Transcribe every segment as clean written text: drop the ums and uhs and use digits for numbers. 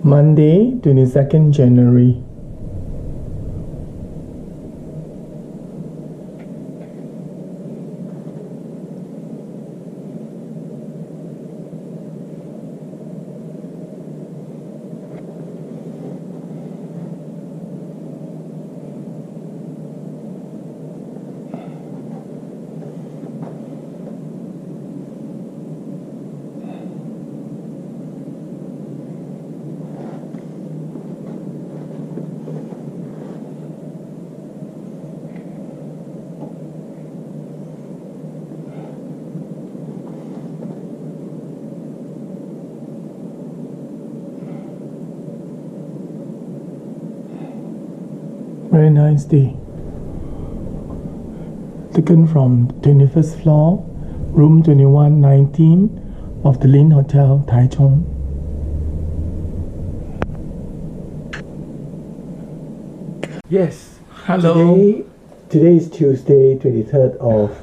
Monday, 22nd January. Very nice day. Taken from 21st floor, room 2119 of the Lin Hotel, Taichung. Yes, hello. Today is Tuesday, 23rd of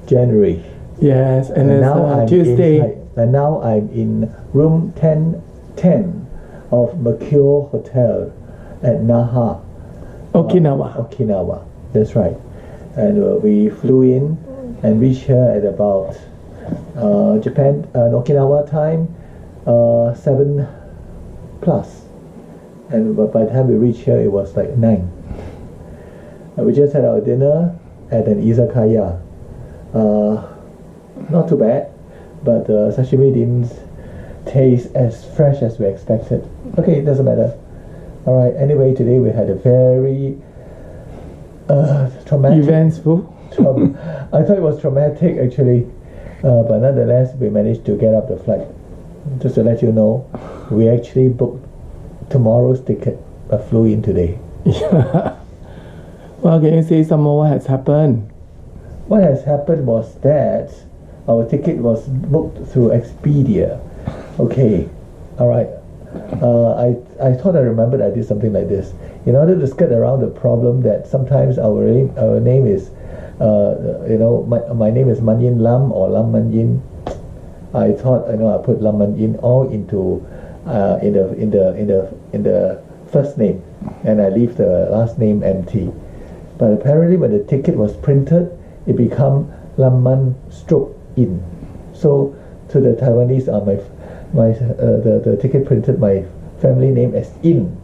January. Yes, and it's now Tuesday. Now I'm in room 1010 of Mercure Hotel at Naha. Okinawa. That's right. And we flew in and reached here at about Okinawa time 7 plus. And by the time we reached here, it was like 9. We just had our dinner at an izakaya. Not too bad, but the sashimi didn't taste as fresh as we expected. Okay, it doesn't matter. Alright, anyway, today we had a very traumatic... Eventful? I thought it was traumatic actually, but nonetheless we managed to get up the flight. Just to let you know, we actually booked tomorrow's ticket, but flew in today. Yeah. Well, can you say some more what has happened? What has happened was that our ticket was booked through Expedia. Okay, alright. I thought I remembered I did something like this. In order to skirt around the problem that sometimes our name is, my name is Manyin Lam or Lam Manyin. I thought I put Lam Manyin all into in the first name, and I leave the last name empty. But apparently, when the ticket was printed, it became Lam Man stroke in. So to the Taiwanese, the ticket printed my family name as In.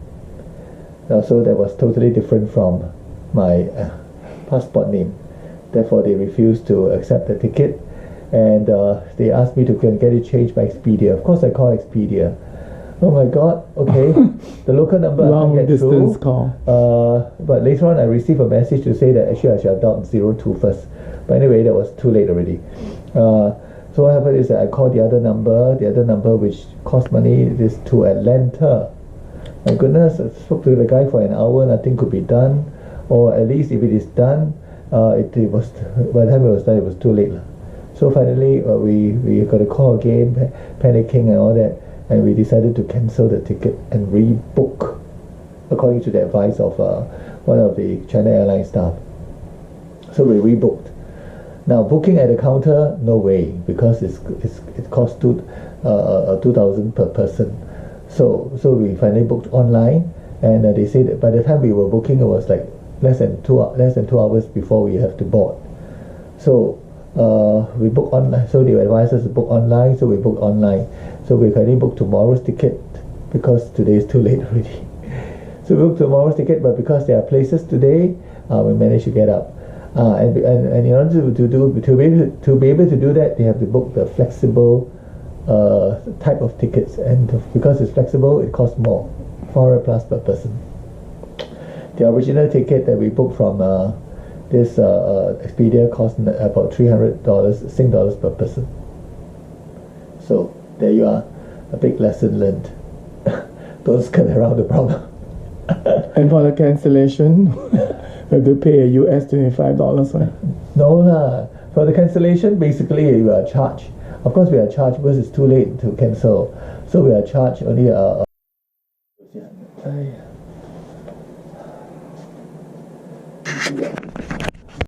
So that was totally different from my passport name. Therefore, they refused to accept the ticket, and they asked me to get it changed by Expedia. Of course, I called Expedia. Oh my God! Okay, the local number long I can't get distance through. Call. But later on, I received a message to say that actually I should have dialed 02 first. But anyway, that was too late already. So what happened is that I called the other number which cost money, is to Atlanta. My goodness, I spoke to the guy for an hour, nothing could be done, or at least if it is done, it was, by the time it was done, it was too late. So finally, we got a call again, panicking and all that, and we decided to cancel the ticket and rebook, according to the advice of one of the China Airlines staff. So we rebooked. Now booking at the counter, no way, because it costs 2,000 per person. So we finally booked online, and they said that by the time we were booking, it was like less than 2 hours before we have to board. So we booked online. So they advised us to book online. So we booked online. So we finally booked tomorrow's ticket because today is too late already. So we booked tomorrow's ticket, but because there are places today, we managed to get up. And in order to be able to do that, they have to book the flexible type of tickets, and because it's flexible, it costs more, 400 plus per person. The original ticket that we booked from this Expedia cost about $300 Sing dollars per person. So there you are, a big lesson learned. Don't skirt around the problem. And for the cancellation, we have to pay a US $25, right? No, for the cancellation, basically we are charged. Of course, we are charged because it's too late to cancel. So we are charged only